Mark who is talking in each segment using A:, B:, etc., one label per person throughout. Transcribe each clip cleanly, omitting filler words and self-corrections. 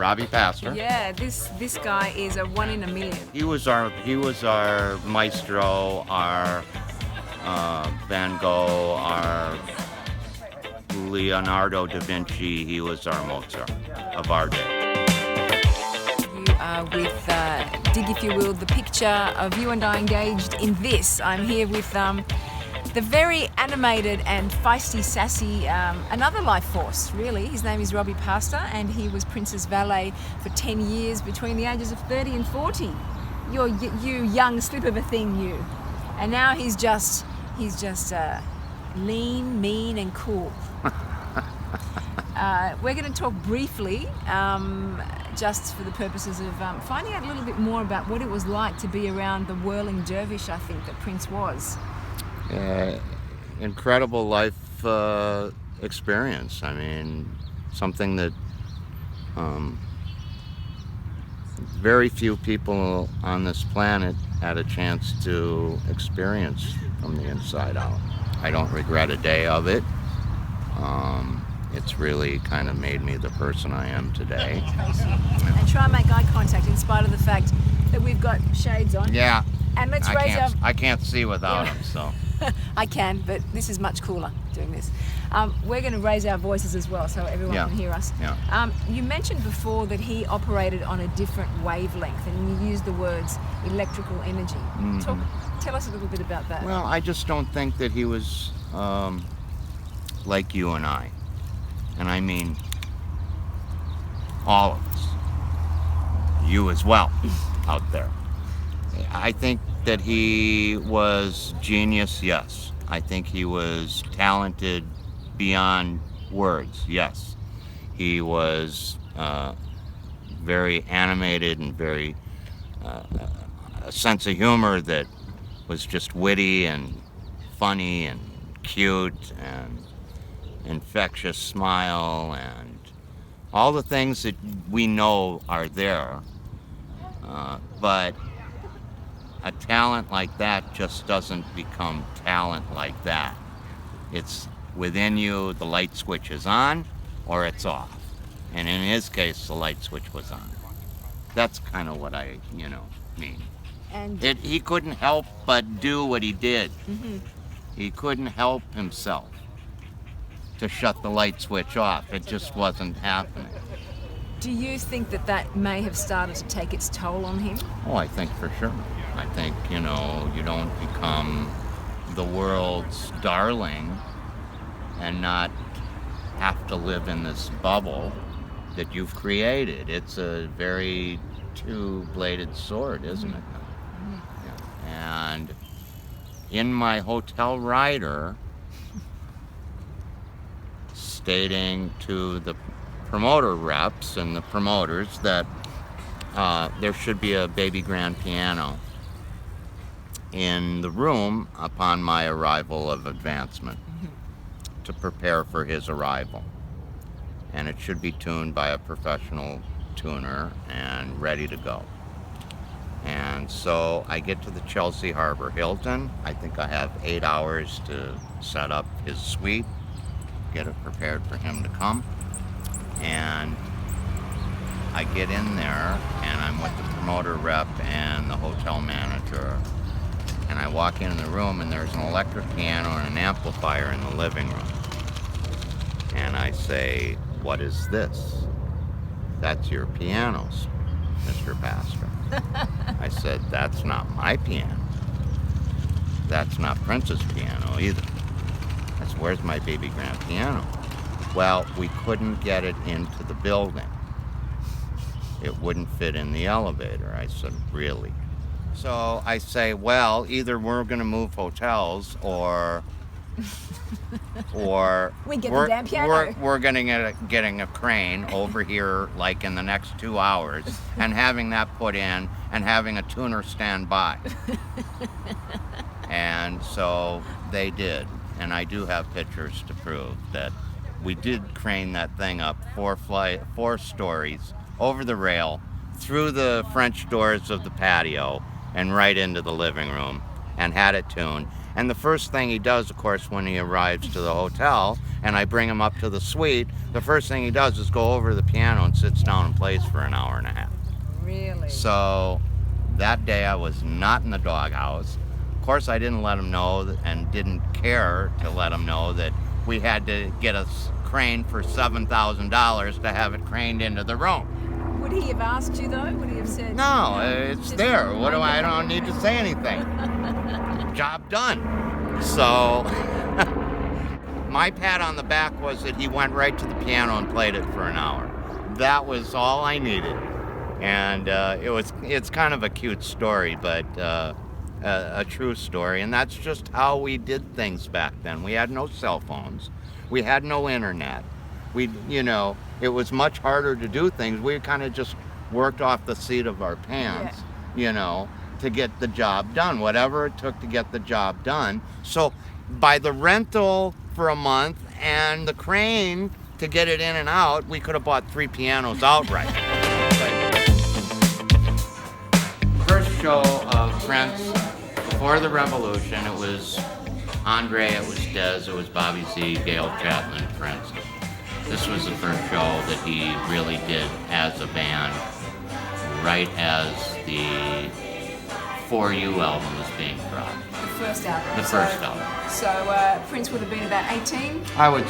A: Robbie Paster.
B: Yeah, this guy is a one in a million.
A: He was our maestro, our Van Gogh, our Leonardo da Vinci. He was our Mozart of our day.
B: You are with, dig if you will, the picture of you and I engaged in this. I'm here with the very animated and feisty, sassy, another life force, really. His name is Robbie Paster, and he was Prince's valet for 10 years between the ages of 30 and 40. You young slip of a thing, you. And now he's just lean, mean, and cool. We're going to talk briefly, just for the purposes of finding out a little bit more about what it was like to be around the whirling dervish, I think, that Prince was.
A: Incredible life experience. I mean, something that very few people on this planet had a chance to experience from the inside out. I don't regret a day of it. It's really kind of made me the person I am today.
B: And try and make eye contact in spite of the fact that we've got shades on.
A: Yeah.
B: And let's raise our...
A: I can't see without them, so.
B: I can, but this is much cooler doing this. We're going to raise our voices as well so everyone can hear us.
A: Yeah.
B: You mentioned before that he operated on a different wavelength, and you used the words electrical energy.
A: Mm-hmm.
B: Tell us a little bit about that.
A: Well, I just don't think that he was like you and I. And I mean all of us. You as well out there. I think that he was genius, yes. I think he was talented beyond words, yes. He was very animated and very a sense of humor that was just witty and funny and cute and infectious smile and all the things that we know are there. But a talent like that just doesn't become talent like that. It's within you, the light switch is on or it's off. And in his case, the light switch was on. That's kind of what I, mean.
B: And
A: He couldn't help but do what he did.
B: Mm-hmm.
A: He couldn't help himself to shut the light switch off. It just wasn't happening.
B: do you think that may have started to take its toll on him?
A: Oh, I think for sure. I think, you don't become the world's darling and not have to live in this bubble that you've created. It's a very two-bladed sword, isn't it?
B: Mm-hmm.
A: Yeah. And in my hotel rider, stating to the promoter reps and the promoters that there should be a baby grand piano in the room upon my arrival of advancement to prepare for his arrival. And it should be tuned by a professional tuner and ready to go. And so I get to the Chelsea Harbor Hilton. I think I have 8 hours to set up his suite, get it prepared for him to come. And I get in there and I'm with the promoter rep and the hotel manager. And I walk in the room and there's an electric piano and an amplifier in the living room. And I say, "What is this?" "That's your piano, Mr. Paster." I said, "That's not my piano. That's not Prince's piano either." I said, "Where's my baby grand piano?" "Well, we couldn't get it into the building. It wouldn't fit in the elevator." I said, "Really?" So I say, "Well, either we're going to move hotels or
B: we get the damn piano.
A: We're getting a crane over here like in the next 2 hours and having that put in and having a tuner stand by." And so they did. And I do have pictures to prove that we did crane that thing up 4 stories over the rail, through the French doors of the patio, and right into the living room, and had it tuned. And the first thing he does, of course, when he arrives to the hotel and I bring him up to the suite, the first thing he does is go over to the piano and sits down and plays for an hour and a half.
B: Really?
A: So that day I was not in the doghouse. Of course, I didn't let him know and didn't care to let him know that we had to get a crane for $7,000 to have it craned into the room.
B: Would he have asked you though? Would he have said?
A: No, it's
B: just
A: there. What do I don't need to say anything. Job done. So my pat on the back was that he went right to the piano and played it for an hour. That was all I needed. And it's kind of a cute story, but a true story. And that's just how we did things back then. We had no cell phones. We had no internet. It was much harder to do things. We kind of just worked off the seat of our pants, to get the job done, whatever it took to get the job done. So by the rental for a month and the crane to get it in and out, we could have bought 3 pianos outright. First show of Prince before the revolution, it was Andre, it was Dez, it was Bobby Z, Gail Chapman, Prince. This was the first show that he really did as a band, right as the For You album was being dropped.
B: The first album.
A: The first album.
B: So Prince would have been about 18?
A: I would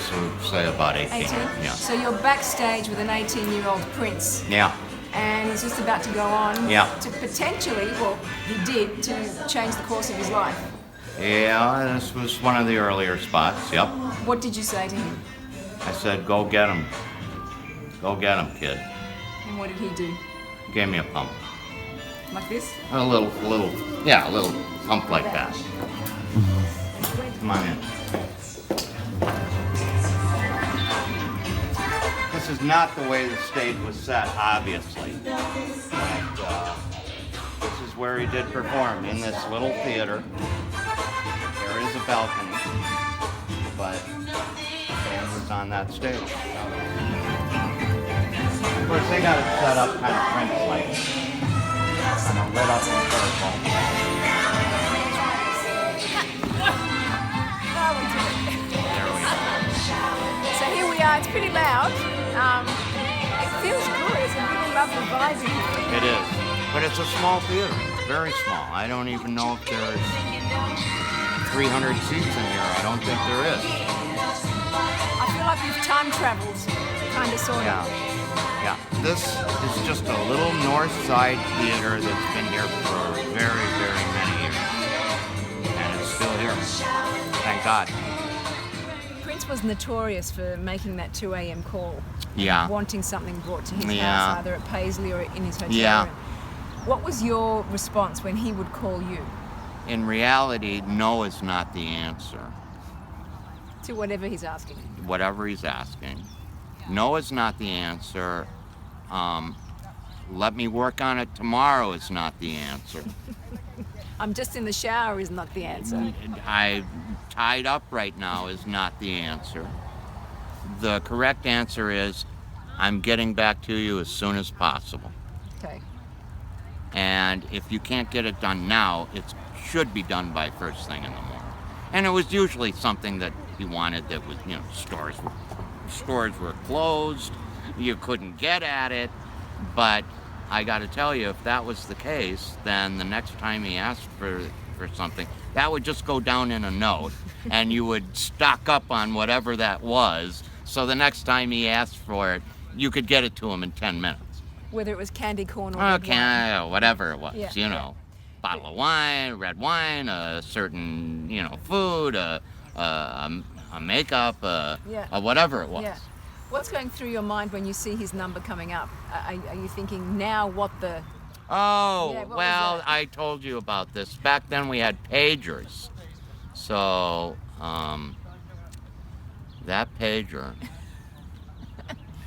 A: say about 18.
B: 18?
A: Yeah.
B: So you're backstage with an 18-year-old Prince.
A: Yeah.
B: And he's just about to go on to potentially, well, he did, to change the course of his life.
A: Yeah, this was one of the earlier spots, yep.
B: What did you say to him?
A: I said, go get him. Go get him, kid.
B: And what did he do?
A: Gave me a pump.
B: Like this?
A: A little pump like that. Come on in. This is not the way the stage was set, obviously. But, this is where he did perform, in this little theater. There is a balcony, but the band was on that stage. Of course, they got it set up kind of Prince-like. Kind of lit up in purple. There we go.
B: So here we are. It's pretty loud. It feels good. It's a really lovely vibe in here.
A: It is. But it's a small theater. Very small. I don't even know if there's 300 seats in here. I don't think there is.
B: I feel like we've time traveled, kind of, sort of.
A: Yeah. This is just a little north side theater that's been here for very, very many years. And it's still here. Thank God.
B: Prince was notorious for making that 2 a.m. call.
A: Yeah.
B: Wanting something brought to his house, either at Paisley or in his hotel
A: Yeah.
B: room. What was your response when he would call you?
A: In reality, no is not the answer.
B: To whatever he's asking.
A: Whatever he's asking. No is not the answer. Let me work on it tomorrow is not the answer.
B: I'm just in the shower is not the answer.
A: I'm tied up right now is not the answer. The correct answer is I'm getting back to you as soon as possible.
B: Okay.
A: And if you can't get it done now, it should be done by first thing in the morning. And it was usually something that he wanted that was, stores were closed, you couldn't get at it. But I got to tell you, if that was the case, then the next time he asked for something, that would just go down in a note, and you would stock up on whatever that was. So the next time he asked for it, you could get it to him in 10 minutes.
B: Whether it was candy corn or red wine.
A: Whatever it was,
B: Yeah.
A: Bottle of wine, red wine, a certain, food, a makeup, whatever it was.
B: Yeah. What's going through your mind when you see his number coming up? Are you thinking now what the...
A: Oh,
B: Yeah, what
A: well,
B: was that?
A: I told you about this. Back then we had pagers. So, that pager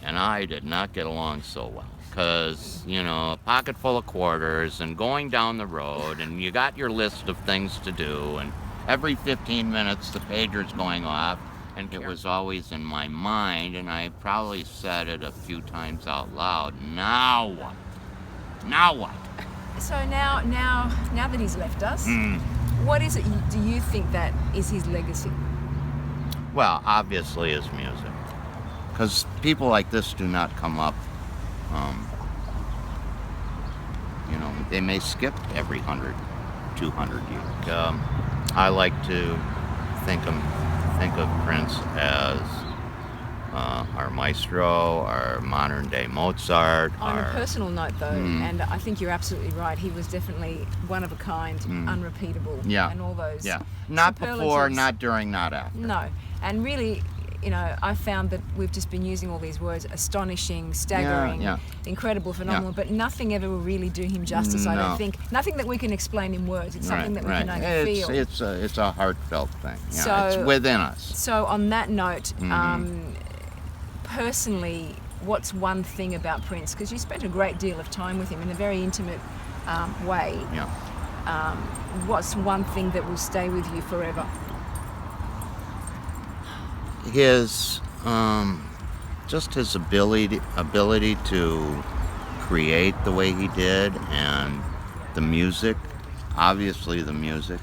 A: and I did not get along so well. Because, a pocket full of quarters and going down the road, and you got your list of things to do, and every 15 minutes the pager's going off, and it was always in my mind, and I probably said it a few times out loud. Now what? Now what?
B: So now that he's left us, What is it do you think that is his legacy?
A: Well, obviously his music. Because people like this do not come up, they may skip every 100, 200 years. I like to think of Prince as our maestro, our modern day Mozart.
B: On a personal note, though, and I think you're absolutely right, he was definitely one of a kind, unrepeatable,
A: Yeah.
B: and all those
A: Not before,
B: superlatives.
A: not during, not after.
B: No, and really, I found that we've just been using all these words: astonishing, staggering, incredible, phenomenal, but nothing ever will really do him justice. I
A: No.
B: don't think. Nothing that we can explain in words. It's something that we can only feel.
A: It's a heartfelt thing.
B: So,
A: it's within us.
B: So on that note, personally, what's one thing about Prince? Because you spent a great deal of time with him in a very intimate way.
A: Yeah.
B: What's one thing that will stay with you forever?
A: His just his ability to create the way he did, and the music. Obviously, the music.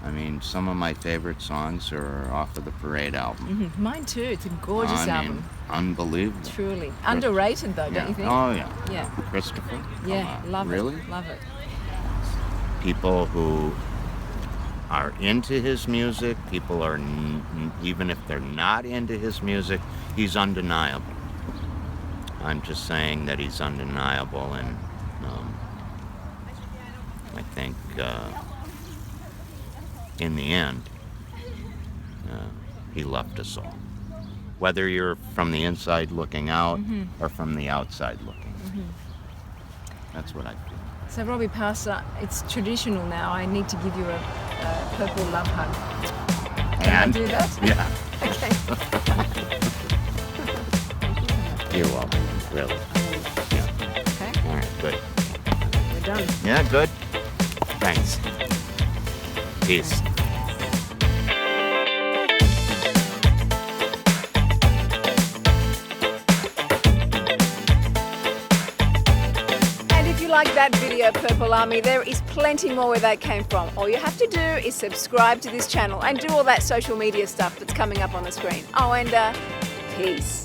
A: I mean, some of my favorite songs are off of the Parade album.
B: Mine too. It's a gorgeous album.
A: Unbelievable.
B: Truly underrated, though, don't you think?
A: Oh yeah.
B: Yeah.
A: Christopher.
B: Yeah, love
A: really?
B: it. Love it.
A: People who are into his music, people are even if they're not into his music, he's undeniable. I'm just saying that he's undeniable, and I think in the end, he left us all. Whether you're from the inside looking out or from the outside looking. That's what I feel.
B: So, Robbie Paster, it's traditional now. I need to give you a purple love hug. Can I do that?
A: Yeah.
B: Okay.
A: You're welcome. Really. Yeah.
B: Okay.
A: All right. Good.
B: We're done.
A: Yeah. Good. Thanks. Peace.
B: Like that video, Purple Army, there is plenty more where that came from. All you have to do is subscribe to this channel and do all that social media stuff that's coming up on the screen. Oh, and peace.